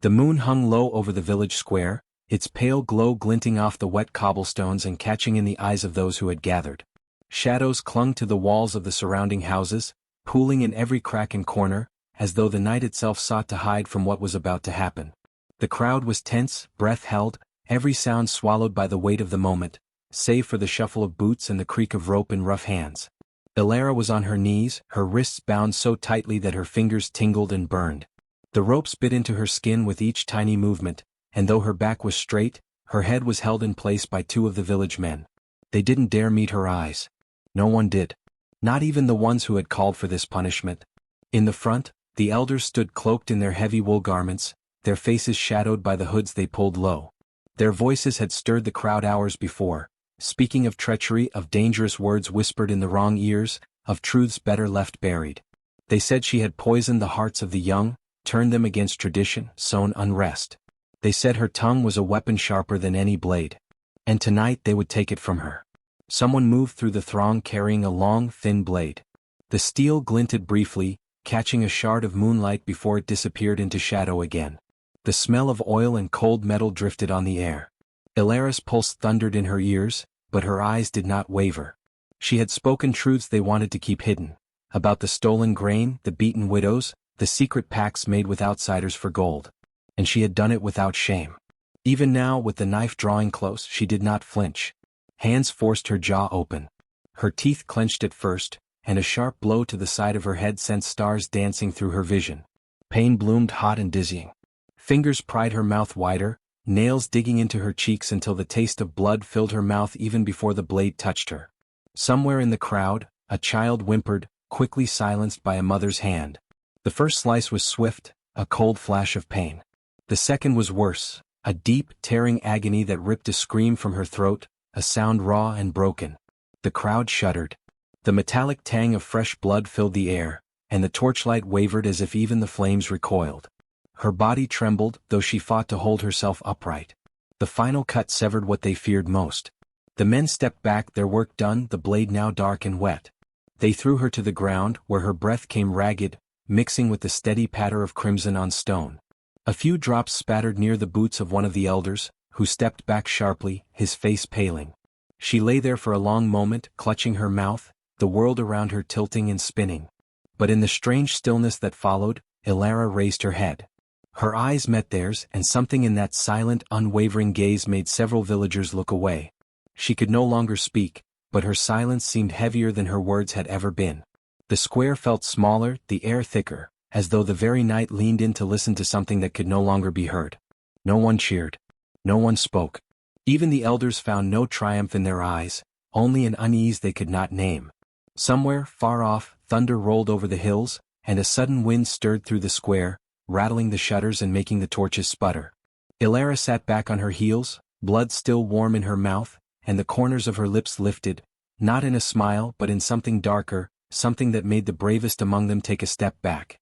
The moon hung low over the village square, its pale glow glinting off the wet cobblestones and catching in the eyes of those who had gathered. Shadows clung to the walls of the surrounding houses, pooling in every crack and corner, as though the night itself sought to hide from what was about to happen. The crowd was tense, breath held, every sound swallowed by the weight of the moment, save for the shuffle of boots and the creak of rope in rough hands. Ilara was on her knees, her wrists bound so tightly that her fingers tingled and burned. The ropes bit into her skin with each tiny movement, and though her back was straight, her head was held in place by two of the village men. They didn't dare meet her eyes. No one did. Not even the ones who had called for this punishment. In the front, the elders stood cloaked in their heavy wool garments, their faces shadowed by the hoods they pulled low. Their voices had stirred the crowd hours before, speaking of treachery, of dangerous words whispered in the wrong ears, of truths better left buried. They said she had poisoned the hearts of the young, turned them against tradition, sown unrest. They said her tongue was a weapon sharper than any blade. And tonight they would take it from her. Someone moved through the throng carrying a long, thin blade. The steel glinted briefly, catching a shard of moonlight before it disappeared into shadow again. The smell of oil and cold metal drifted on the air. Ilara's pulse thundered in her ears, but her eyes did not waver. She had spoken truths they wanted to keep hidden, about the stolen grain, the beaten widows, the secret pacts made with outsiders for gold. And she had done it without shame. Even now, with the knife drawing close, she did not flinch. Hands forced her jaw open. Her teeth clenched at first, and a sharp blow to the side of her head sent stars dancing through her vision. Pain bloomed hot and dizzying. Fingers pried her mouth wider, nails digging into her cheeks until the taste of blood filled her mouth even before the blade touched her. Somewhere in the crowd, a child whimpered, quickly silenced by a mother's hand. The first slice was swift, a cold flash of pain. The second was worse, a deep, tearing agony that ripped a scream from her throat, a sound raw and broken. The crowd shuddered. The metallic tang of fresh blood filled the air, and the torchlight wavered as if even the flames recoiled. Her body trembled, though she fought to hold herself upright. The final cut severed what they feared most. The men stepped back, their work done, the blade now dark and wet. They threw her to the ground, where her breath came ragged, mixing with the steady patter of crimson on stone. A few drops spattered near the boots of one of the elders, who stepped back sharply, his face paling. She lay there for a long moment, clutching her mouth, the world around her tilting and spinning. But in the strange stillness that followed, Ilara raised her head. Her eyes met theirs, and something in that silent, unwavering gaze made several villagers look away. She could no longer speak, but her silence seemed heavier than her words had ever been. The square felt smaller, the air thicker, as though the very night leaned in to listen to something that could no longer be heard. No one cheered. No one spoke. Even the elders found no triumph in their eyes, only an unease they could not name. Somewhere, far off, thunder rolled over the hills, and a sudden wind stirred through the square, rattling the shutters and making the torches sputter. Ilara sat back on her heels, blood still warm in her mouth, and the corners of her lips lifted, not in a smile but in something darker, something that made the bravest among them take a step back.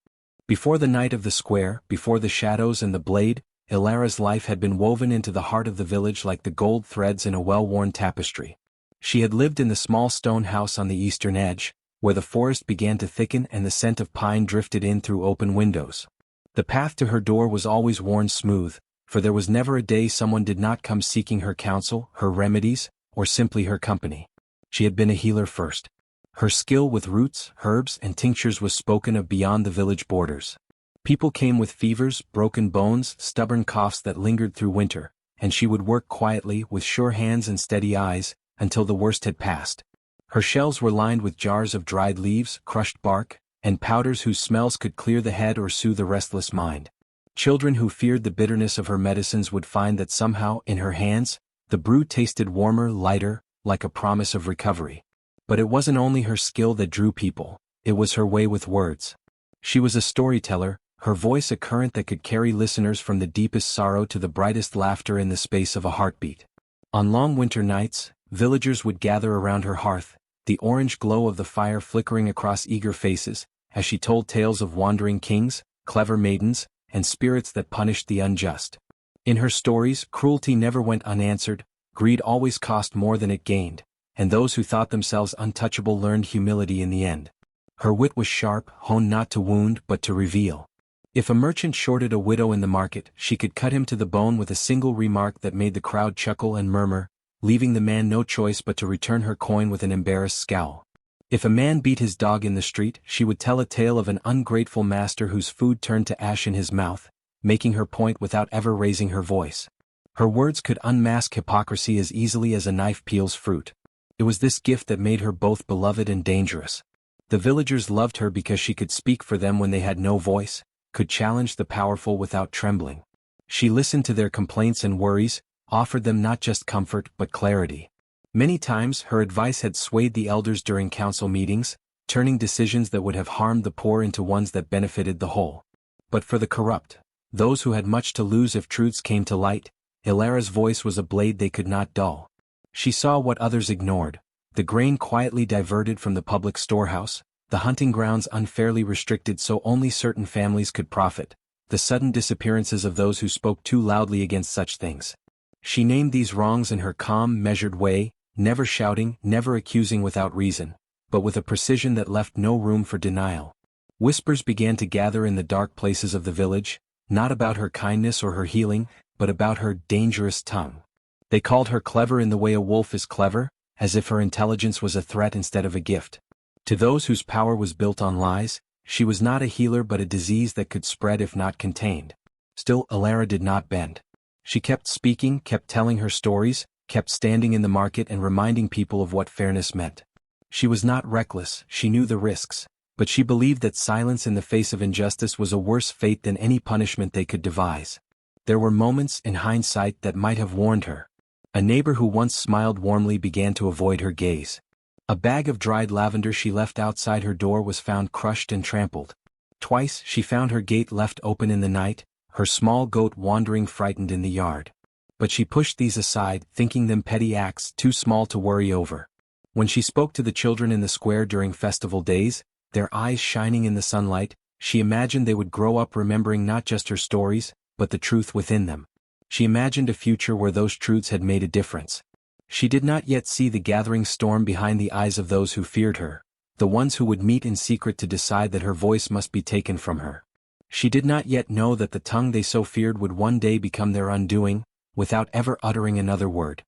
Before the night of the square, before the shadows and the blade, Ilara's life had been woven into the heart of the village like the gold threads in a well-worn tapestry. She had lived in the small stone house on the eastern edge, where the forest began to thicken and the scent of pine drifted in through open windows. The path to her door was always worn smooth, for there was never a day someone did not come seeking her counsel, her remedies, or simply her company. She had been a healer first. Her skill with roots, herbs, and tinctures was spoken of beyond the village borders. People came with fevers, broken bones, stubborn coughs that lingered through winter, and she would work quietly, with sure hands and steady eyes, until the worst had passed. Her shelves were lined with jars of dried leaves, crushed bark, and powders whose smells could clear the head or soothe a restless mind. Children who feared the bitterness of her medicines would find that somehow, in her hands, the brew tasted warmer, lighter, like a promise of recovery. But it wasn't only her skill that drew people, it was her way with words. She was a storyteller, her voice a current that could carry listeners from the deepest sorrow to the brightest laughter in the space of a heartbeat. On long winter nights, villagers would gather around her hearth, the orange glow of the fire flickering across eager faces, as she told tales of wandering kings, clever maidens, and spirits that punished the unjust. In her stories, cruelty never went unanswered, greed always cost more than it gained, and those who thought themselves untouchable learned humility in the end. Her wit was sharp, honed not to wound but to reveal. If a merchant shorted a widow in the market, she could cut him to the bone with a single remark that made the crowd chuckle and murmur, leaving the man no choice but to return her coin with an embarrassed scowl. If a man beat his dog in the street, she would tell a tale of an ungrateful master whose food turned to ash in his mouth, making her point without ever raising her voice. Her words could unmask hypocrisy as easily as a knife peels fruit. It was this gift that made her both beloved and dangerous. The villagers loved her because she could speak for them when they had no voice, could challenge the powerful without trembling. She listened to their complaints and worries, offered them not just comfort but clarity. Many times her advice had swayed the elders during council meetings, turning decisions that would have harmed the poor into ones that benefited the whole. But for the corrupt, those who had much to lose if truths came to light, Ilara's voice was a blade they could not dull. She saw what others ignored: the grain quietly diverted from the public storehouse, the hunting grounds unfairly restricted so only certain families could profit, the sudden disappearances of those who spoke too loudly against such things. She named these wrongs in her calm, measured way, never shouting, never accusing without reason, but with a precision that left no room for denial. Whispers began to gather in the dark places of the village, not about her kindness or her healing, but about her dangerous tongue. They called her clever in the way a wolf is clever, as if her intelligence was a threat instead of a gift. To those whose power was built on lies, she was not a healer but a disease that could spread if not contained. Still, Ilara did not bend. She kept speaking, kept telling her stories, kept standing in the market and reminding people of what fairness meant. She was not reckless, she knew the risks, but she believed that silence in the face of injustice was a worse fate than any punishment they could devise. There were moments, in hindsight, that might have warned her. A neighbor who once smiled warmly began to avoid her gaze. A bag of dried lavender she left outside her door was found crushed and trampled. Twice she found her gate left open in the night, her small goat wandering frightened in the yard. But she pushed these aside, thinking them petty acts too small to worry over. When she spoke to the children in the square during festival days, their eyes shining in the sunlight, she imagined they would grow up remembering not just her stories, but the truth within them. She imagined a future where those truths had made a difference. She did not yet see the gathering storm behind the eyes of those who feared her, the ones who would meet in secret to decide that her voice must be taken from her. She did not yet know that the tongue they so feared would one day become their undoing, without ever uttering another word.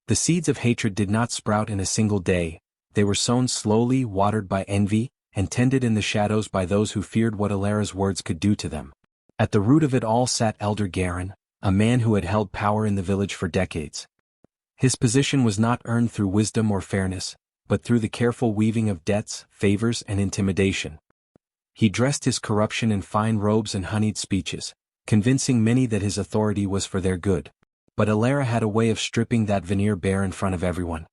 The seeds of hatred did not sprout in a single day, they were sown slowly, watered by envy, and tended in the shadows by those who feared what Ilara's words could do to them. At the root of it all sat Elder Ghanian, a man who had held power in the village for decades. His position was not earned through wisdom or fairness, but through the careful weaving of debts, favors, and intimidation. He dressed his corruption in fine robes and honeyed speeches, convincing many that his authority was for their good. But Ilara had a way of stripping that veneer bare in front of everyone.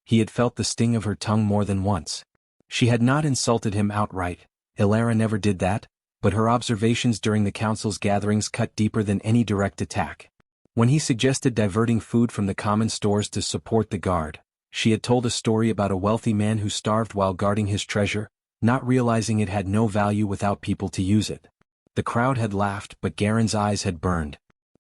He had felt the sting of her tongue more than once. She had not insulted him outright, Ilara never did that, but her observations during the council's gatherings cut deeper than any direct attack. When he suggested diverting food from the common stores to support the guard, she had told a story about a wealthy man who starved while guarding his treasure, not realizing it had no value without people to use it. The crowd had laughed, but Ghanian's eyes had burned.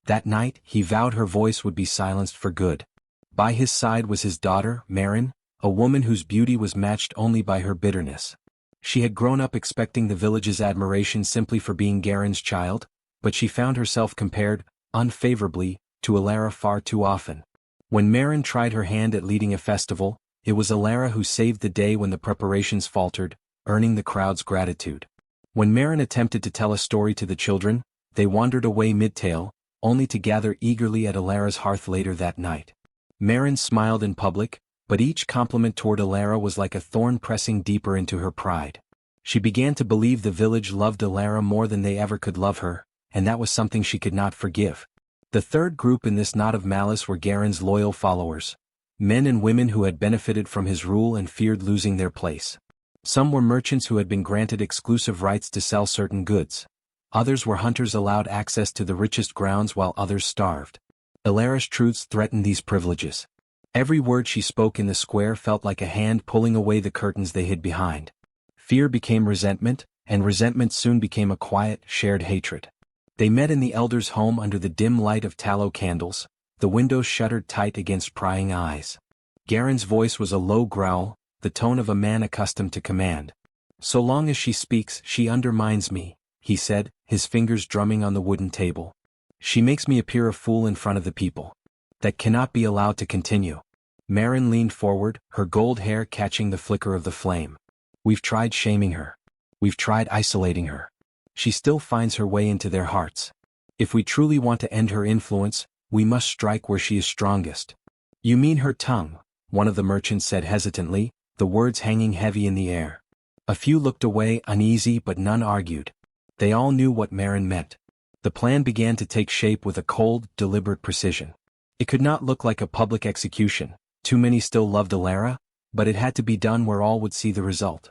That night, he vowed her voice would be silenced for good. By his side was his daughter, Marin, a woman whose beauty was matched only by her bitterness. She had grown up expecting the village's admiration simply for being Ghanian's child, but she found herself compared, unfavorably, to Ilara far too often. When Marin tried her hand at leading a festival, it was Ilara who saved the day when the preparations faltered, earning the crowd's gratitude. When Marin attempted to tell a story to the children, they wandered away mid-tale, only to gather eagerly at Ilara's hearth later that night. Marin smiled in public, but each compliment toward Ilara was like a thorn pressing deeper into her pride. She began to believe the village loved Ilara more than they ever could love her, and that was something she could not forgive. The third group in this knot of malice were Ghanian's loyal followers, men and women who had benefited from his rule and feared losing their place. Some were merchants who had been granted exclusive rights to sell certain goods. Others were hunters allowed access to the richest grounds while others starved. Ilara's truths threatened these privileges. Every word she spoke in the square felt like a hand pulling away the curtains they hid behind. Fear became resentment, and resentment soon became a quiet, shared hatred. They met in the elder's home under the dim light of tallow candles, the windows shuttered tight against prying eyes. Ghanian's voice was a low growl, the tone of a man accustomed to command. "So long as she speaks, she undermines me," he said, his fingers drumming on the wooden table. She makes me appear a fool in front of the people. That cannot be allowed to continue. Marin leaned forward, her gold hair catching the flicker of the flame. We've tried shaming her. We've tried isolating her. She still finds her way into their hearts. If we truly want to end her influence, we must strike where she is strongest. You mean her tongue, one of the merchants said hesitantly, the words hanging heavy in the air. A few looked away, uneasy, but none argued. They all knew what Marin meant. The plan began to take shape with a cold, deliberate precision. It could not look like a public execution. Too many still loved Alara, but it had to be done where all would see the result.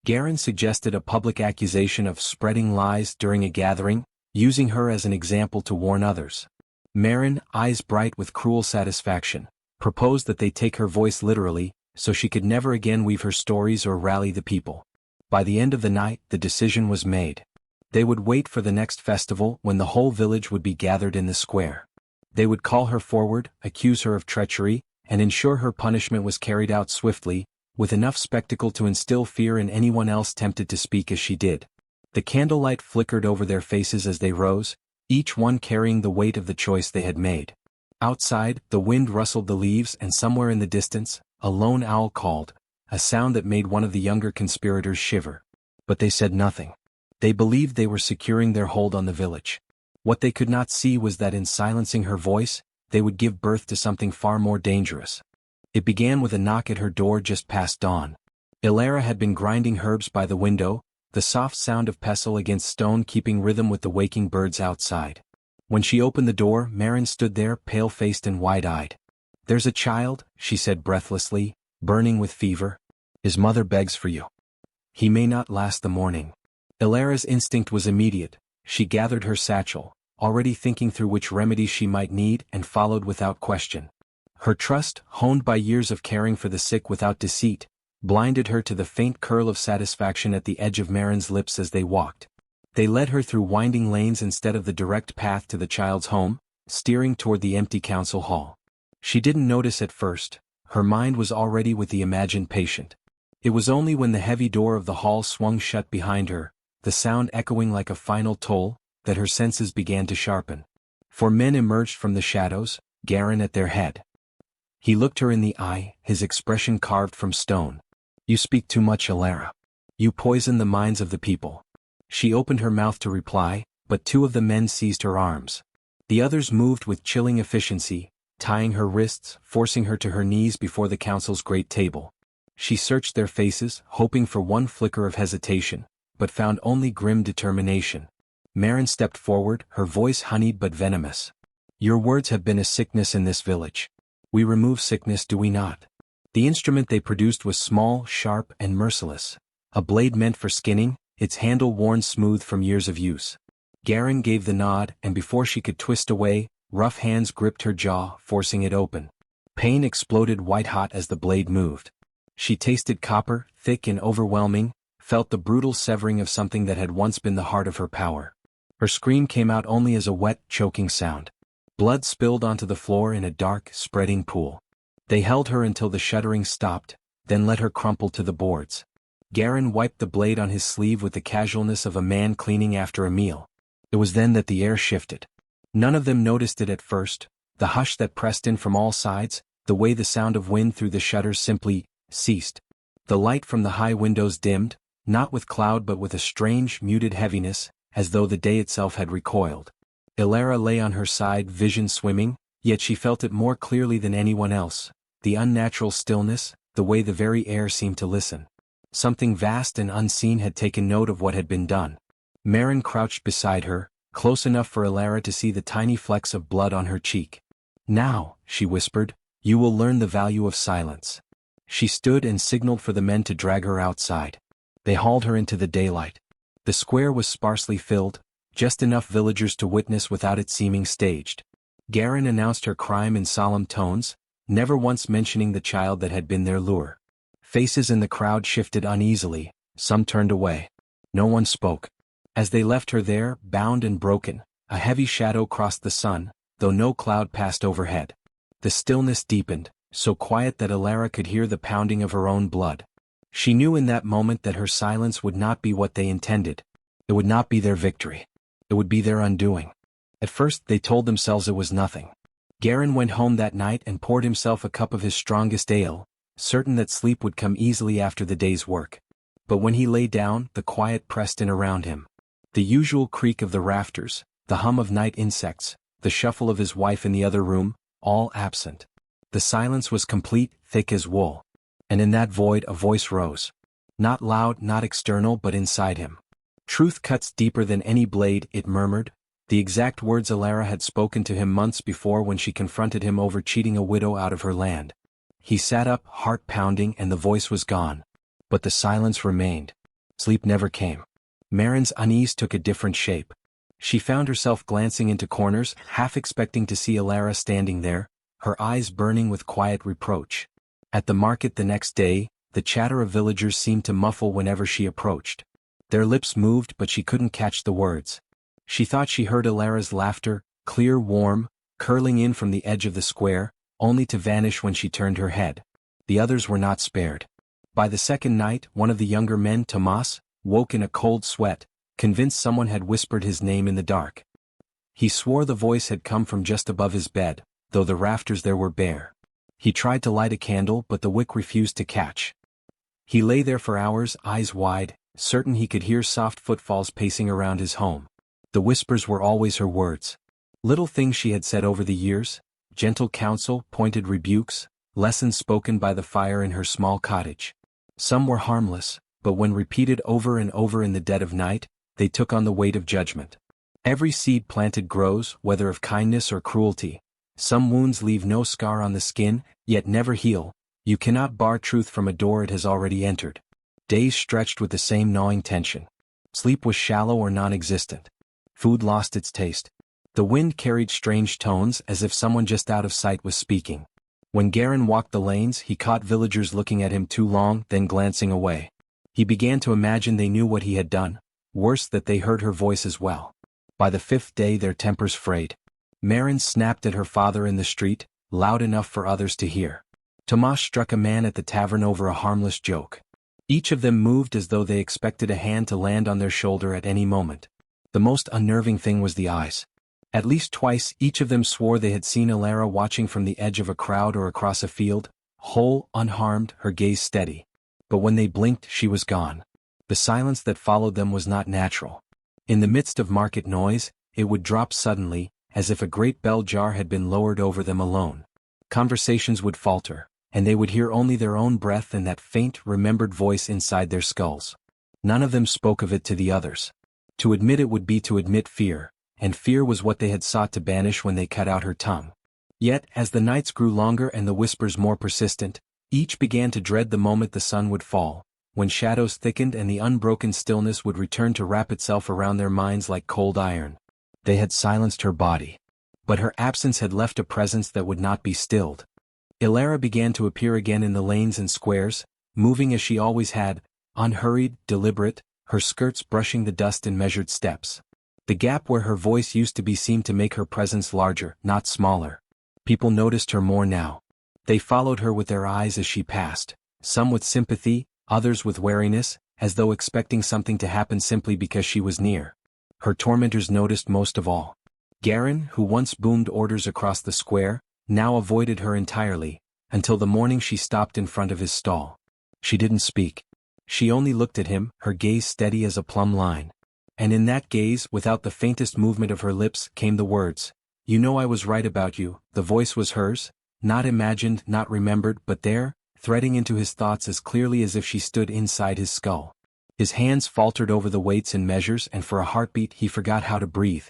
Garin suggested a public accusation of spreading lies during a gathering, using her as an example to warn others. Marin, eyes bright with cruel satisfaction, proposed that they take her voice literally, so she could never again weave her stories or rally the people. By the end of the night, the decision was made. They would wait for the next festival when the whole village would be gathered in the square. They would call her forward, accuse her of treachery, and ensure her punishment was carried out swiftly, with enough spectacle to instill fear in anyone else tempted to speak as she did. The candlelight flickered over their faces as they rose, each one carrying the weight of the choice they had made. Outside, the wind rustled the leaves, and somewhere in the distance, a lone owl called, a sound that made one of the younger conspirators shiver. But they said nothing. They believed they were securing their hold on the village. What they could not see was that in silencing her voice, they would give birth to something far more dangerous. It began with a knock at her door just past dawn. Alara had been grinding herbs by the window, the soft sound of pestle against stone keeping rhythm with the waking birds outside. When she opened the door, Marin stood there, pale-faced and wide-eyed. "There's a child," she said breathlessly, burning with fever. "His mother begs for you. He may not last the morning." Alara's instinct was immediate. She gathered her satchel, already thinking through which remedies she might need, and followed without question. Her trust, honed by years of caring for the sick without deceit, blinded her to the faint curl of satisfaction at the edge of Marin's lips as they walked. They led her through winding lanes instead of the direct path to the child's home, steering toward the empty council hall. She didn't notice at first. Her mind was already with the imagined patient. It was only when the heavy door of the hall swung shut behind her, the sound echoing like a final toll, that her senses began to sharpen. 4 men emerged from the shadows, Garin at their head. He looked her in the eye, his expression carved from stone. "You speak too much, Alara. You poison the minds of the people." She opened her mouth to reply, but 2 of the men seized her arms. The others moved with chilling efficiency, tying her wrists, forcing her to her knees before the council's great table. She searched their faces, hoping for one flicker of hesitation, but found only grim determination. Marin stepped forward, her voice honeyed but venomous. "Your words have been a sickness in this village. We remove sickness, do we not?" The instrument they produced was small, sharp, and merciless. A blade meant for skinning, its handle worn smooth from years of use. Garin gave the nod, and before she could twist away, rough hands gripped her jaw, forcing it open. Pain exploded white-hot as the blade moved. She tasted copper, thick and overwhelming, felt the brutal severing of something that had once been the heart of her power. Her scream came out only as a wet, choking sound. Blood spilled onto the floor in a dark, spreading pool. They held her until the shuddering stopped, then let her crumple to the boards. Garin wiped the blade on his sleeve with the casualness of a man cleaning after a meal. It was then that the air shifted. None of them noticed it at first, the hush that pressed in from all sides, the way the sound of wind through the shutters simply ceased. The light from the high windows dimmed, not with cloud but with a strange, muted heaviness, as though the day itself had recoiled. Alara lay on her side, vision swimming, yet she felt it more clearly than anyone else, the unnatural stillness, the way the very air seemed to listen. Something vast and unseen had taken note of what had been done. Marin crouched beside her, close enough for Alara to see the tiny flecks of blood on her cheek. "Now," she whispered, "you will learn the value of silence." She stood and signaled for the men to drag her outside. They hauled her into the daylight. The square was sparsely filled, just enough villagers to witness without it seeming staged. Garin announced her crime in solemn tones, never once mentioning the child that had been their lure. Faces in the crowd shifted uneasily, some turned away. No one spoke. As they left her there, bound and broken, a heavy shadow crossed the sun, though no cloud passed overhead. The stillness deepened, so quiet that Alara could hear the pounding of her own blood. She knew in that moment that her silence would not be what they intended. It would not be their victory. It would be their undoing. At first they told themselves it was nothing. Garin went home that night and poured himself a cup of his strongest ale, certain that sleep would come easily after the day's work. But when he lay down, the quiet pressed in around him. The usual creak of the rafters, the hum of night insects, the shuffle of his wife in the other room, all absent. The silence was complete, thick as wool. And in that void a voice rose. Not loud, not external, but inside him. Truth cuts deeper than any blade, it murmured, the exact words Alara had spoken to him months before when she confronted him over cheating a widow out of her land. He sat up, heart pounding, and the voice was gone. But the silence remained. Sleep never came. Marin's unease took a different shape. She found herself glancing into corners, half expecting to see Alara standing there, her eyes burning with quiet reproach. At the market the next day, the chatter of villagers seemed to muffle whenever she approached. Their lips moved but she couldn't catch the words. She thought she heard Alara's laughter, clear, warm, curling in from the edge of the square, only to vanish when she turned her head. The others were not spared. By the second night, one of the younger men, Tomas, woke in a cold sweat, convinced someone had whispered his name in the dark. He swore the voice had come from just above his bed, though the rafters there were bare. He tried to light a candle but the wick refused to catch. He lay there for hours, eyes wide, certain he could hear soft footfalls pacing around his home. The whispers were always her words. Little things she had said over the years, gentle counsel, pointed rebukes, lessons spoken by the fire in her small cottage. Some were harmless, but when repeated over and over in the dead of night, they took on the weight of judgment. Every seed planted grows, whether of kindness or cruelty. Some wounds leave no scar on the skin, yet never heal. You cannot bar truth from a door it has already entered. Days stretched with the same gnawing tension. Sleep was shallow or non-existent. Food lost its taste. The wind carried strange tones as if someone just out of sight was speaking. When Garin walked the lanes, he caught villagers looking at him too long, then glancing away. He began to imagine they knew what he had done, worse that they heard her voice as well. By the fifth day their tempers frayed. Marin snapped at her father in the street, loud enough for others to hear. Tomas struck a man at the tavern over a harmless joke. Each of them moved as though they expected a hand to land on their shoulder at any moment. The most unnerving thing was the eyes. At least twice each of them swore they had seen Alara watching from the edge of a crowd or across a field, whole, unharmed, her gaze steady. But when they blinked she was gone. The silence that followed them was not natural. In the midst of market noise, it would drop suddenly, as if a great bell jar had been lowered over them alone. Conversations would falter, and they would hear only their own breath and that faint, remembered voice inside their skulls. None of them spoke of it to the others. To admit it would be to admit fear, and fear was what they had sought to banish when they cut out her tongue. Yet, as the nights grew longer and the whispers more persistent, each began to dread the moment the sun would fall, when shadows thickened and the unbroken stillness would return to wrap itself around their minds like cold iron. They had silenced her body. But her absence had left a presence that would not be stilled. Alara began to appear again in the lanes and squares, moving as she always had, unhurried, deliberate, her skirts brushing the dust in measured steps. The gap where her voice used to be seemed to make her presence larger, not smaller. People noticed her more now. They followed her with their eyes as she passed, some with sympathy, others with wariness, as though expecting something to happen simply because she was near. Her tormentors noticed most of all. Garin, who once boomed orders across the square, now avoided her entirely, until the morning she stopped in front of his stall. She didn't speak. She only looked at him, her gaze steady as a plumb line. And in that gaze, without the faintest movement of her lips, came the words, "You know I was right about you." The voice was hers, not imagined, not remembered, but there, threading into his thoughts as clearly as if she stood inside his skull. His hands faltered over the weights and measures, and for a heartbeat he forgot how to breathe.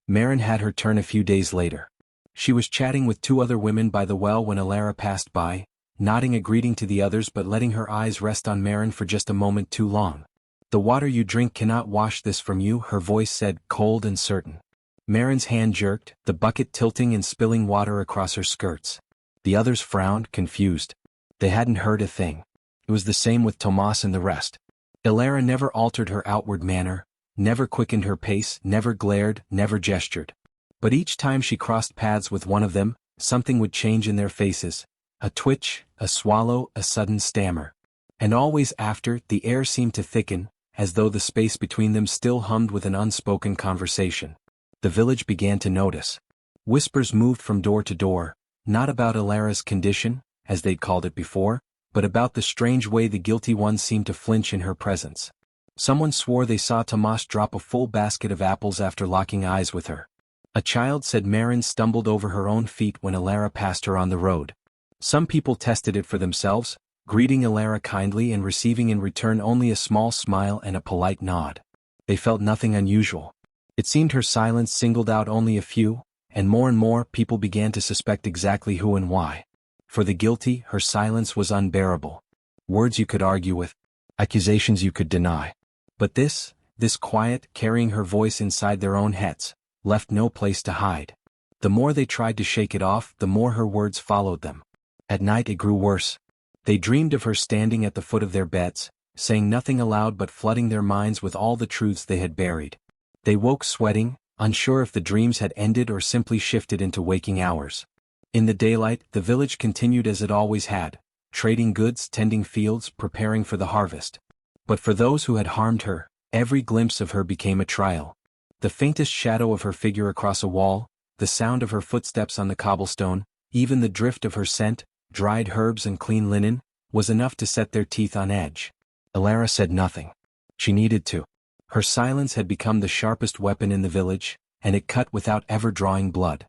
Marin had her turn a few days later. She was chatting with two other women by the well when Alara passed by, nodding a greeting to the others but letting her eyes rest on Marin for just a moment too long. "The water you drink cannot wash this from you," her voice said, cold and certain. Marin's hand jerked, the bucket tilting and spilling water across her skirts. The others frowned, confused. They hadn't heard a thing. It was the same with Tomas and the rest. Alara never altered her outward manner, never quickened her pace, never glared, never gestured. But each time she crossed paths with one of them, something would change in their faces. A twitch, a swallow, a sudden stammer. And always after, the air seemed to thicken, as though the space between them still hummed with an unspoken conversation. The village began to notice. Whispers moved from door to door, not about Alara's condition, as they'd called it before, but about the strange way the guilty ones seemed to flinch in her presence. Someone swore they saw Tomas drop a full basket of apples after locking eyes with her. A child said Marin stumbled over her own feet when Alara passed her on the road. Some people tested it for themselves, greeting Alara kindly and receiving in return only a small smile and a polite nod. They felt nothing unusual. It seemed her silence singled out only a few, and more people began to suspect exactly who and why. For the guilty, her silence was unbearable. Words you could argue with, accusations you could deny. But this quiet, carrying her voice inside their own heads, left no place to hide. The more they tried to shake it off, the more her words followed them. At night it grew worse. They dreamed of her standing at the foot of their beds, saying nothing aloud but flooding their minds with all the truths they had buried. They woke sweating, unsure if the dreams had ended or simply shifted into waking hours. In the daylight, the village continued as it always had, trading goods, tending fields, preparing for the harvest. But for those who had harmed her, every glimpse of her became a trial. The faintest shadow of her figure across a wall, the sound of her footsteps on the cobblestone, even the drift of her scent, dried herbs and clean linen, was enough to set their teeth on edge. Alara said nothing. She needed to. Her silence had become the sharpest weapon in the village, and it cut without ever drawing blood.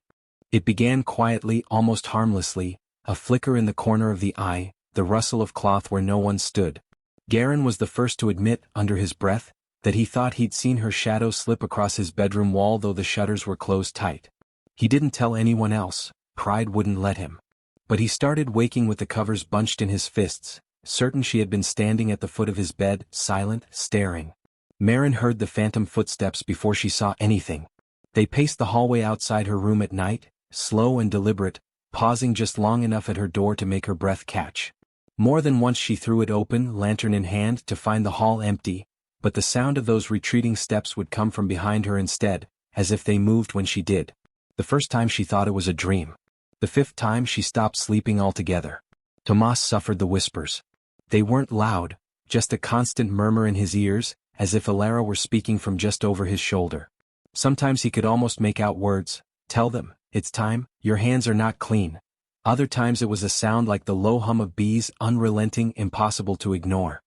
It began quietly, almost harmlessly, a flicker in the corner of the eye, the rustle of cloth where no one stood. Garin was the first to admit, under his breath, that he thought he'd seen her shadow slip across his bedroom wall though the shutters were closed tight. He didn't tell anyone else, pride wouldn't let him. But he started waking with the covers bunched in his fists, certain she had been standing at the foot of his bed, silent, staring. Marin heard the phantom footsteps before she saw anything. They paced the hallway outside her room at night, slow and deliberate, pausing just long enough at her door to make her breath catch. More than once she threw it open, lantern in hand, to find the hall empty, but the sound of those retreating steps would come from behind her instead, as if they moved when she did. The first time she thought it was a dream. The fifth time she stopped sleeping altogether. Tomas suffered the whispers. They weren't loud, just a constant murmur in his ears, as if Alara were speaking from just over his shoulder. Sometimes he could almost make out words, "Tell them, it's time, your hands are not clean." Other times it was a sound like the low hum of bees, unrelenting, impossible to ignore.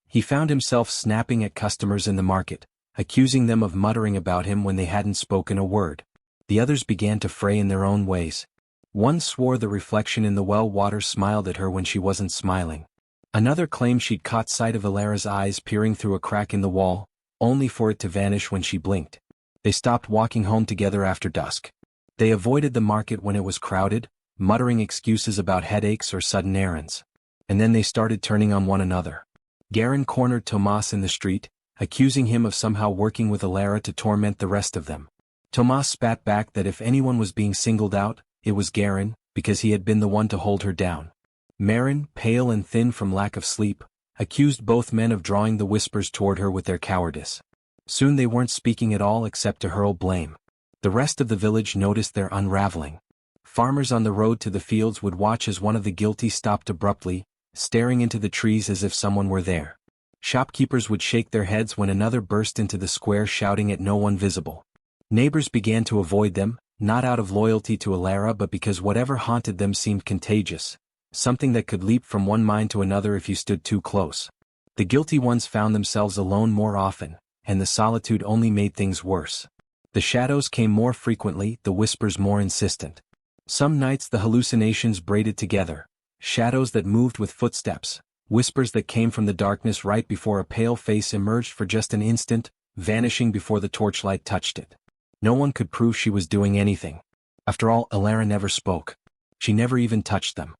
He found himself snapping at customers in the market, accusing them of muttering about him when they hadn't spoken a word. The others began to fray in their own ways. One swore the reflection in the well water smiled at her when she wasn't smiling. Another claimed she'd caught sight of Alara's eyes peering through a crack in the wall, only for it to vanish when she blinked. They stopped walking home together after dusk. They avoided the market when it was crowded, muttering excuses about headaches or sudden errands. And then they started turning on one another. Garin cornered Tomas in the street, accusing him of somehow working with Alara to torment the rest of them. Tomas spat back that if anyone was being singled out, it was Garin, because he had been the one to hold her down. Marin, pale and thin from lack of sleep, accused both men of drawing the whispers toward her with their cowardice. Soon they weren't speaking at all except to hurl blame. The rest of the village noticed their unraveling. Farmers on the road to the fields would watch as one of the guilty stopped abruptly, staring into the trees as if someone were there. Shopkeepers would shake their heads when another burst into the square shouting at no one visible. Neighbors began to avoid them, not out of loyalty to Alara but because whatever haunted them seemed contagious, something that could leap from one mind to another if you stood too close. The guilty ones found themselves alone more often, and the solitude only made things worse. The shadows came more frequently, the whispers more insistent. Some nights the hallucinations braided together, shadows that moved with footsteps, whispers that came from the darkness right before a pale face emerged for just an instant, vanishing before the torchlight touched it. No one could prove she was doing anything. After all, Alara never spoke. She never even touched them.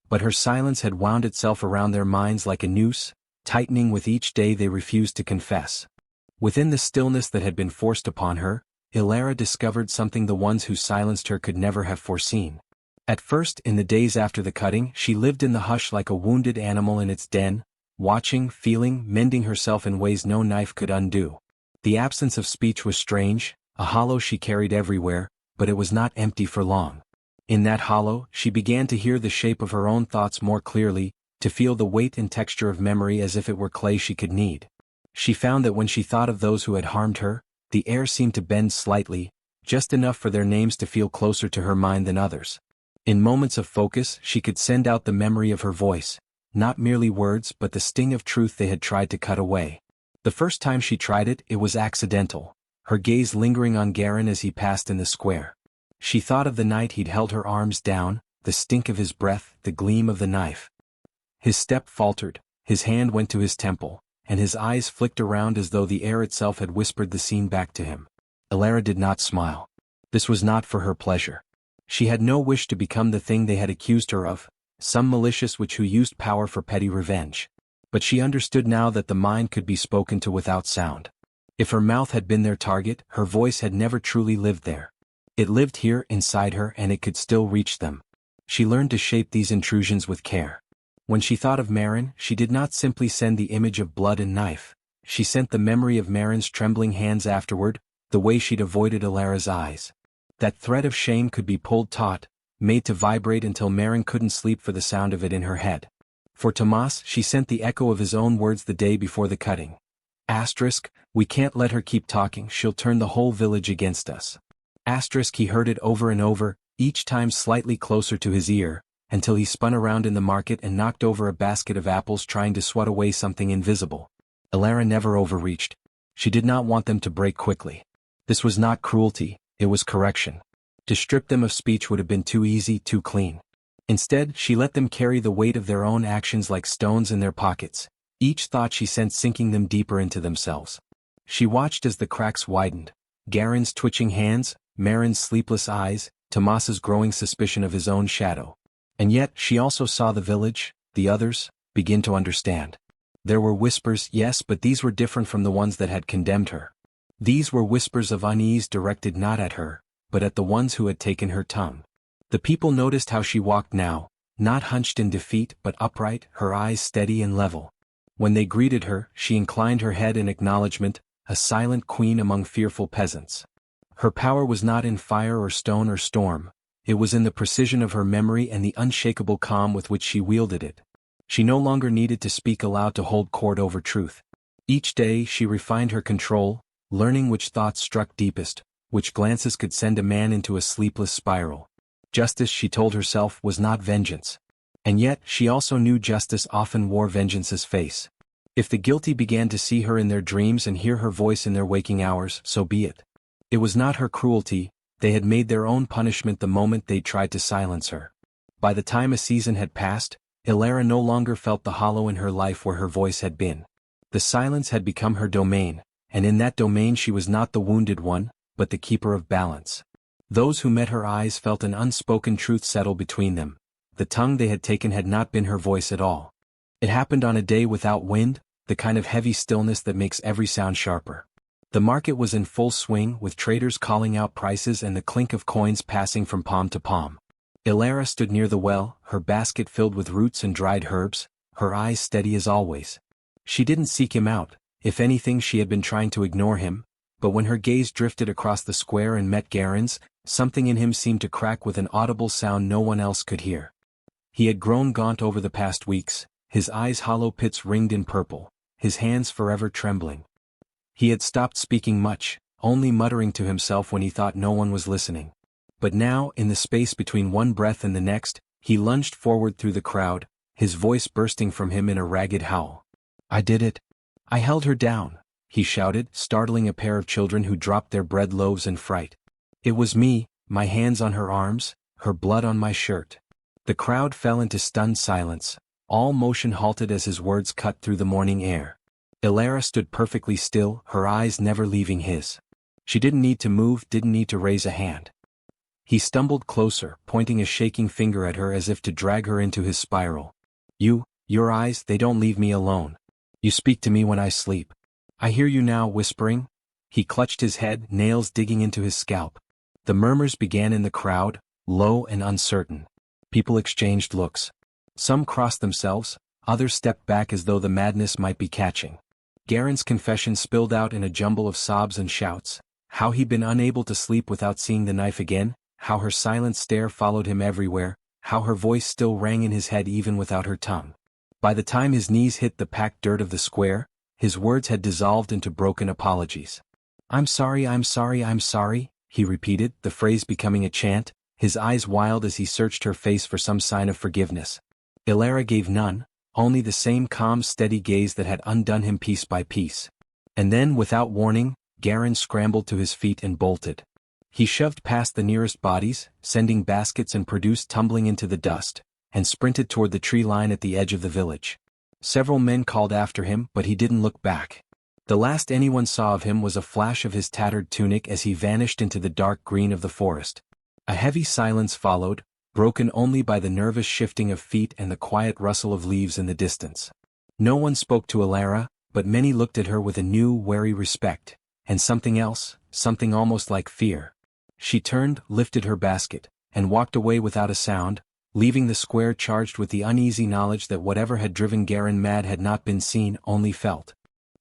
But her silence had wound itself around their minds like a noose, tightening with each day they refused to confess. Within the stillness that had been forced upon her, Alara discovered something the ones who silenced her could never have foreseen. At first, in the days after the cutting, she lived in the hush like a wounded animal in its den, watching, feeling, mending herself in ways no knife could undo. The absence of speech was strange, a hollow she carried everywhere, but it was not empty for long. In that hollow, she began to hear the shape of her own thoughts more clearly, to feel the weight and texture of memory as if it were clay she could knead. She found that when she thought of those who had harmed her, the air seemed to bend slightly, just enough for their names to feel closer to her mind than others. In moments of focus, she could send out the memory of her voice, not merely words but the sting of truth they had tried to cut away. The first time she tried it, it was accidental, her gaze lingering on Ghanian as he passed in the square. She thought of the night he'd held her arms down, the stink of his breath, the gleam of the knife. His step faltered, his hand went to his temple, and his eyes flicked around as though the air itself had whispered the scene back to him. Elara did not smile. This was not for her pleasure. She had no wish to become the thing they had accused her of, some malicious witch who used power for petty revenge. But she understood now that the mind could be spoken to without sound. If her mouth had been their target, her voice had never truly lived there. It lived here inside her and it could still reach them. She learned to shape these intrusions with care. When she thought of Marin, she did not simply send the image of blood and knife. She sent the memory of Marin's trembling hands afterward, the way she'd avoided Elara's eyes. That thread of shame could be pulled taut, made to vibrate until Marin couldn't sleep for the sound of it in her head. For Tomas, she sent the echo of his own words the day before the cutting. We can't let her keep talking, she'll turn the whole village against us. He heard it over and over, each time slightly closer to his ear, until he spun around in the market and knocked over a basket of apples trying to swat away something invisible. Elara never overreached. She did not want them to break quickly. This was not cruelty, it was correction. To strip them of speech would have been too easy, too clean. Instead, she let them carry the weight of their own actions like stones in their pockets, each thought she sent sinking them deeper into themselves. She watched as the cracks widened, Ghanian's twitching hands, Marin's sleepless eyes, Tomas's growing suspicion of his own shadow. And yet, she also saw the village, the others, begin to understand. There were whispers, yes, but these were different from the ones that had condemned her. These were whispers of unease directed not at her, but at the ones who had taken her tongue. The people noticed how she walked now, not hunched in defeat but upright, her eyes steady and level. When they greeted her, she inclined her head in acknowledgement, a silent queen among fearful peasants. Her power was not in fire or stone or storm. It was in the precision of her memory and the unshakable calm with which she wielded it. She no longer needed to speak aloud to hold court over truth. Each day she refined her control, learning which thoughts struck deepest, which glances could send a man into a sleepless spiral. Justice, she told herself, was not vengeance. And yet, she also knew justice often wore vengeance's face. If the guilty began to see her in their dreams and hear her voice in their waking hours, so be it. It was not her cruelty. They had made their own punishment the moment they tried to silence her. By the time a season had passed, Elara no longer felt the hollow in her life where her voice had been. The silence had become her domain, and in that domain she was not the wounded one, but the keeper of balance. Those who met her eyes felt an unspoken truth settle between them. The tongue they had taken had not been her voice at all. It happened on a day without wind, the kind of heavy stillness that makes every sound sharper. The market was in full swing, with traders calling out prices and the clink of coins passing from palm to palm. Elara stood near the well, her basket filled with roots and dried herbs, her eyes steady as always. She didn't seek him out. If anything, she had been trying to ignore him, but when her gaze drifted across the square and met Ghanian's, something in him seemed to crack with an audible sound no one else could hear. He had grown gaunt over the past weeks, his eyes hollow pits ringed in purple, his hands forever trembling. He had stopped speaking much, only muttering to himself when he thought no one was listening. But now, in the space between one breath and the next, he lunged forward through the crowd, his voice bursting from him in a ragged howl. "I did it. I held her down," he shouted, startling a pair of children who dropped their bread loaves in fright. "It was me, my hands on her arms, her blood on my shirt." The crowd fell into stunned silence, all motion halted as his words cut through the morning air. Elara stood perfectly still, her eyes never leaving his. She didn't need to move, didn't need to raise a hand. He stumbled closer, pointing a shaking finger at her as if to drag her into his spiral. Your eyes, they don't leave me alone. You speak to me when I sleep. I hear you now whispering." He clutched his head, nails digging into his scalp. The murmurs began in the crowd, low and uncertain. People exchanged looks. Some crossed themselves, others stepped back as though the madness might be catching. Ghanian's confession spilled out in a jumble of sobs and shouts, how he'd been unable to sleep without seeing the knife again, how her silent stare followed him everywhere, how her voice still rang in his head even without her tongue. By the time his knees hit the packed dirt of the square, his words had dissolved into broken apologies. "I'm sorry, I'm sorry, I'm sorry," he repeated, the phrase becoming a chant, his eyes wild as he searched her face for some sign of forgiveness. Ilara gave none, only the same calm, steady gaze that had undone him piece by piece. And then, without warning, Garin scrambled to his feet and bolted. He shoved past the nearest bodies, sending baskets and produce tumbling into the dust, and sprinted toward the tree line at the edge of the village. Several men called after him, but he didn't look back. The last anyone saw of him was a flash of his tattered tunic as he vanished into the dark green of the forest. A heavy silence followed, broken only by the nervous shifting of feet and the quiet rustle of leaves in the distance. No one spoke to Ilara, but many looked at her with a new, wary respect, and something else, something almost like fear. She turned, lifted her basket, and walked away without a sound, leaving the square charged with the uneasy knowledge that whatever had driven Garin mad had not been seen, only felt.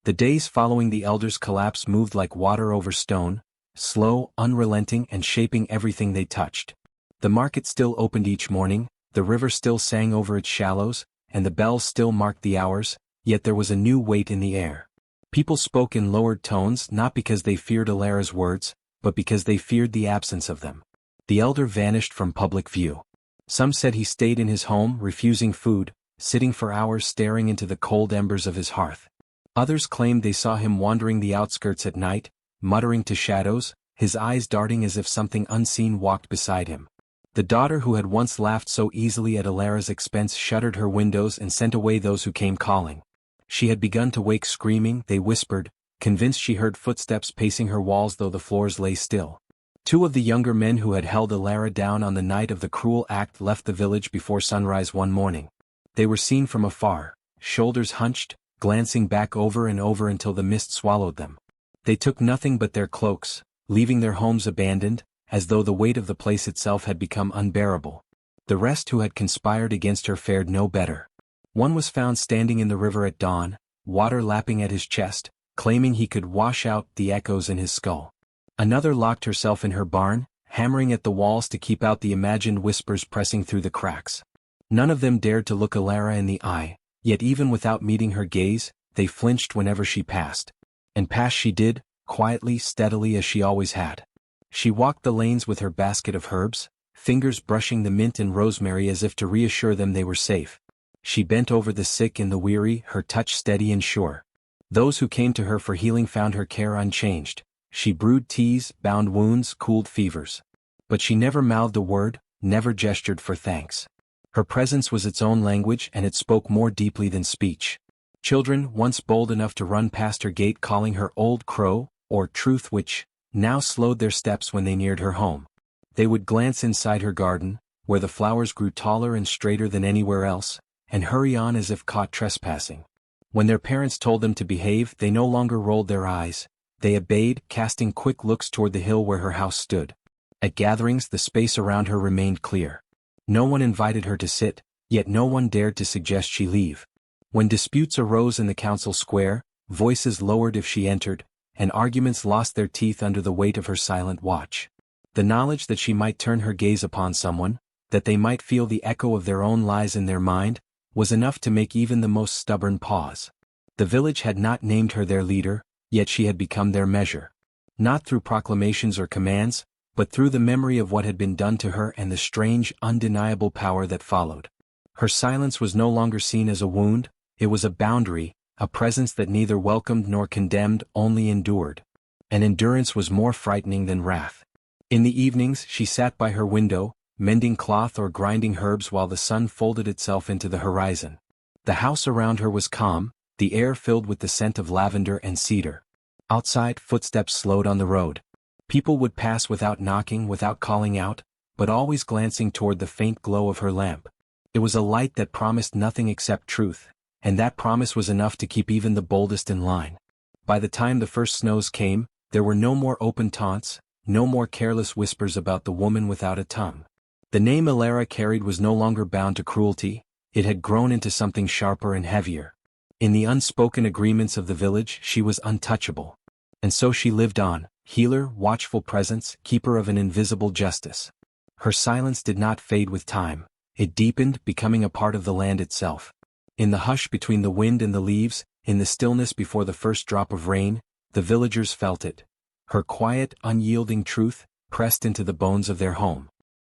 The days following the elder's collapse moved like water over stone, slow, unrelenting and shaping everything they touched. The market still opened each morning, the river still sang over its shallows, and the bells still marked the hours, yet there was a new weight in the air. People spoke in lowered tones not because they feared Ilara's words, but because they feared the absence of them. The elder vanished from public view. Some said he stayed in his home, refusing food, sitting for hours staring into the cold embers of his hearth. Others claimed they saw him wandering the outskirts at night, muttering to shadows, his eyes darting as if something unseen walked beside him. The daughter who had once laughed so easily at Ilara's expense shuttered her windows and sent away those who came calling. She had begun to wake screaming, they whispered, convinced she heard footsteps pacing her walls though the floors lay still. Two of the younger men who had held Ilara down on the night of the cruel act left the village before sunrise one morning. They were seen from afar, shoulders hunched, glancing back over and over until the mist swallowed them. They took nothing but their cloaks, leaving their homes abandoned, as though the weight of the place itself had become unbearable. The rest who had conspired against her fared no better. One was found standing in the river at dawn, water lapping at his chest, claiming he could wash out the echoes in his skull. Another locked herself in her barn, hammering at the walls to keep out the imagined whispers pressing through the cracks. None of them dared to look Ilara in the eye, yet even without meeting her gaze, they flinched whenever she passed. And pass she did, quietly, steadily as she always had. She walked the lanes with her basket of herbs, fingers brushing the mint and rosemary as if to reassure them they were safe. She bent over the sick and the weary, her touch steady and sure. Those who came to her for healing found her care unchanged. She brewed teas, bound wounds, cooled fevers. But she never mouthed a word, never gestured for thanks. Her presence was its own language and it spoke more deeply than speech. Children, once bold enough to run past her gate calling her Old Crow, or Truth Witch, now slowed their steps when they neared her home. They would glance inside her garden, where the flowers grew taller and straighter than anywhere else, and hurry on as if caught trespassing. When their parents told them to behave, they no longer rolled their eyes. They obeyed, casting quick looks toward the hill where her house stood. At gatherings, the space around her remained clear. No one invited her to sit, yet no one dared to suggest she leave. When disputes arose in the council square, voices lowered if she entered, and arguments lost their teeth under the weight of her silent watch. The knowledge that she might turn her gaze upon someone, that they might feel the echo of their own lies in their mind, was enough to make even the most stubborn pause. The village had not named her their leader, yet she had become their measure. Not through proclamations or commands, but through the memory of what had been done to her and the strange, undeniable power that followed. Her silence was no longer seen as a wound, it was a boundary, a presence that neither welcomed nor condemned, only endured. And endurance was more frightening than wrath. In the evenings she sat by her window, mending cloth or grinding herbs while the sun folded itself into the horizon. The house around her was calm, the air filled with the scent of lavender and cedar. Outside, footsteps slowed on the road. People would pass without knocking, without calling out, but always glancing toward the faint glow of her lamp. It was a light that promised nothing except truth, and that promise was enough to keep even the boldest in line. By the time the first snows came, there were no more open taunts, no more careless whispers about the woman without a tongue. The name Ilara carried was no longer bound to cruelty, it had grown into something sharper and heavier. In the unspoken agreements of the village she was untouchable. And so she lived on, healer, watchful presence, keeper of an invisible justice. Her silence did not fade with time, it deepened, becoming a part of the land itself. In the hush between the wind and the leaves, in the stillness before the first drop of rain, the villagers felt it. Her quiet, unyielding truth, pressed into the bones of their home.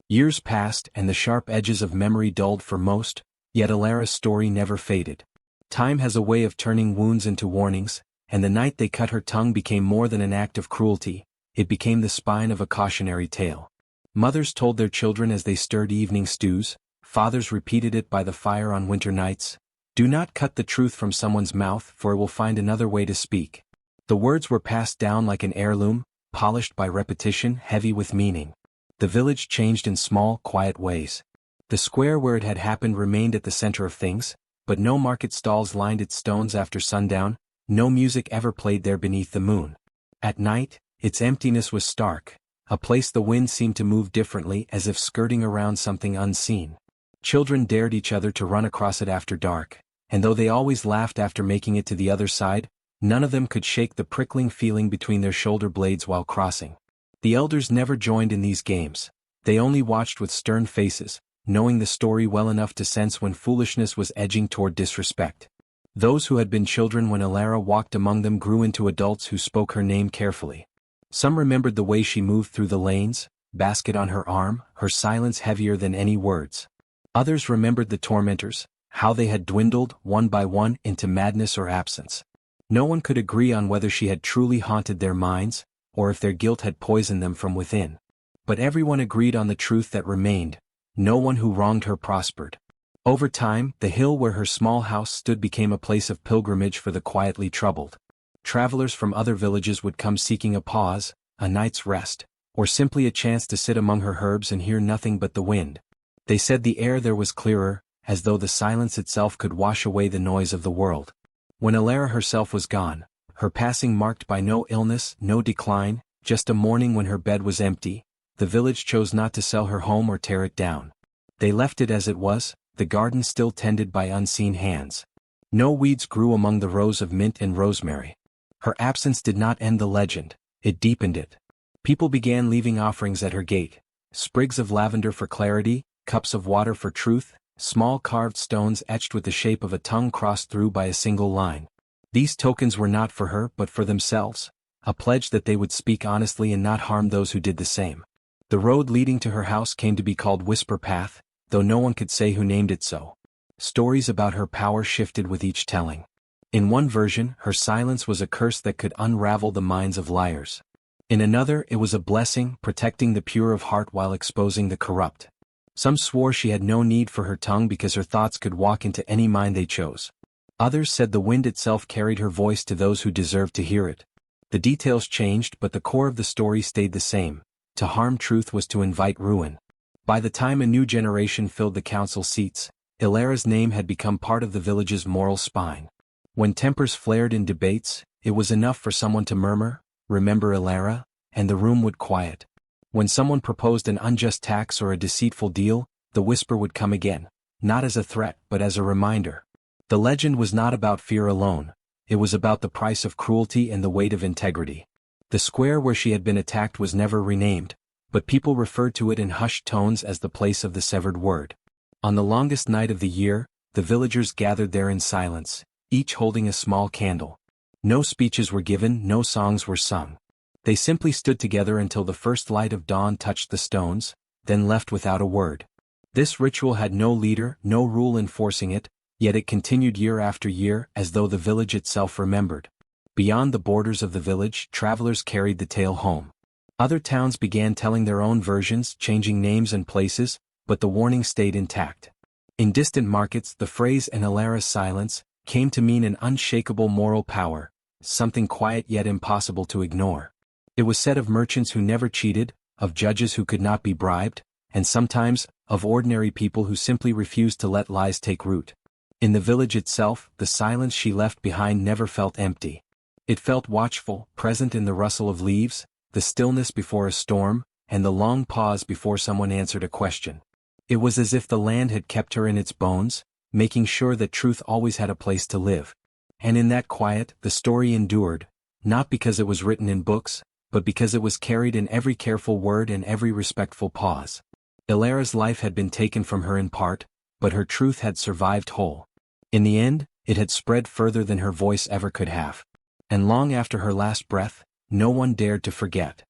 Years passed and the sharp edges of memory dulled for most, yet Alara's story never faded. Time has a way of turning wounds into warnings, and the night they cut her tongue became more than an act of cruelty, it became the spine of a cautionary tale. Mothers told their children as they stirred evening stews, fathers repeated it by the fire on winter nights, "Do not cut the truth from someone's mouth, for it will find another way to speak." The words were passed down like an heirloom, polished by repetition, heavy with meaning. The village changed in small, quiet ways. The square where it had happened remained at the center of things, but no market stalls lined its stones after sundown, no music ever played there beneath the moon. At night, its emptiness was stark, a place the wind seemed to move differently as if skirting around something unseen. Children dared each other to run across it after dark, and though they always laughed after making it to the other side, none of them could shake the prickling feeling between their shoulder blades while crossing. The elders never joined in these games, they only watched with stern faces, knowing the story well enough to sense when foolishness was edging toward disrespect. Those who had been children when Alara walked among them grew into adults who spoke her name carefully. Some remembered the way she moved through the lanes, basket on her arm, her silence heavier than any words. Others remembered the tormentors, how they had dwindled, one by one, into madness or absence. No one could agree on whether she had truly haunted their minds, or if their guilt had poisoned them from within. But everyone agreed on the truth that remained: no one who wronged her prospered. Over time, the hill where her small house stood became a place of pilgrimage for the quietly troubled. Travelers from other villages would come seeking a pause, a night's rest, or simply a chance to sit among her herbs and hear nothing but the wind. They said the air there was clearer, as though the silence itself could wash away the noise of the world. When Alara herself was gone, her passing marked by no illness, no decline, just a morning when her bed was empty, the village chose not to sell her home or tear it down. They left it as it was, the garden still tended by unseen hands. No weeds grew among the rows of mint and rosemary. Her absence did not end the legend, it deepened it. People began leaving offerings at her gate: sprigs of lavender for clarity, cups of water for truth, small carved stones etched with the shape of a tongue crossed through by a single line. These tokens were not for her but for themselves, a pledge that they would speak honestly and not harm those who did the same. The road leading to her house came to be called Whisper Path, though no one could say who named it so. Stories about her power shifted with each telling. In one version, her silence was a curse that could unravel the minds of liars. In another, it was a blessing, protecting the pure of heart while exposing the corrupt. Some swore she had no need for her tongue because her thoughts could walk into any mind they chose. Others said the wind itself carried her voice to those who deserved to hear it. The details changed, but the core of the story stayed the same: to harm truth was to invite ruin. By the time a new generation filled the council seats, Ilara's name had become part of the village's moral spine. When tempers flared in debates, it was enough for someone to murmur, "Remember Ilara?" and the room would quiet. When someone proposed an unjust tax or a deceitful deal, the whisper would come again, not as a threat but as a reminder. The legend was not about fear alone, it was about the price of cruelty and the weight of integrity. The square where she had been attacked was never renamed, but people referred to it in hushed tones as the place of the severed word. On the longest night of the year, the villagers gathered there in silence, each holding a small candle. No speeches were given, no songs were sung. They simply stood together until the first light of dawn touched the stones, then left without a word. This ritual had no leader, no rule enforcing it, yet it continued year after year as though the village itself remembered. Beyond the borders of the village, travelers carried the tale home. Other towns began telling their own versions, changing names and places, but the warning stayed intact. In distant markets, the phrase "an Ilara's silence" came to mean an unshakable moral power, something quiet yet impossible to ignore. It was said of merchants who never cheated, of judges who could not be bribed, and sometimes, of ordinary people who simply refused to let lies take root. In the village itself, the silence she left behind never felt empty. It felt watchful, present in the rustle of leaves, the stillness before a storm, and the long pause before someone answered a question. It was as if the land had kept her in its bones, making sure that truth always had a place to live. And in that quiet, the story endured, not because it was written in books, but because it was carried in every careful word and every respectful pause. Ilara's life had been taken from her in part, but her truth had survived whole. In the end, It had spread further than her voice ever could have. And long after her last breath, no one dared to forget.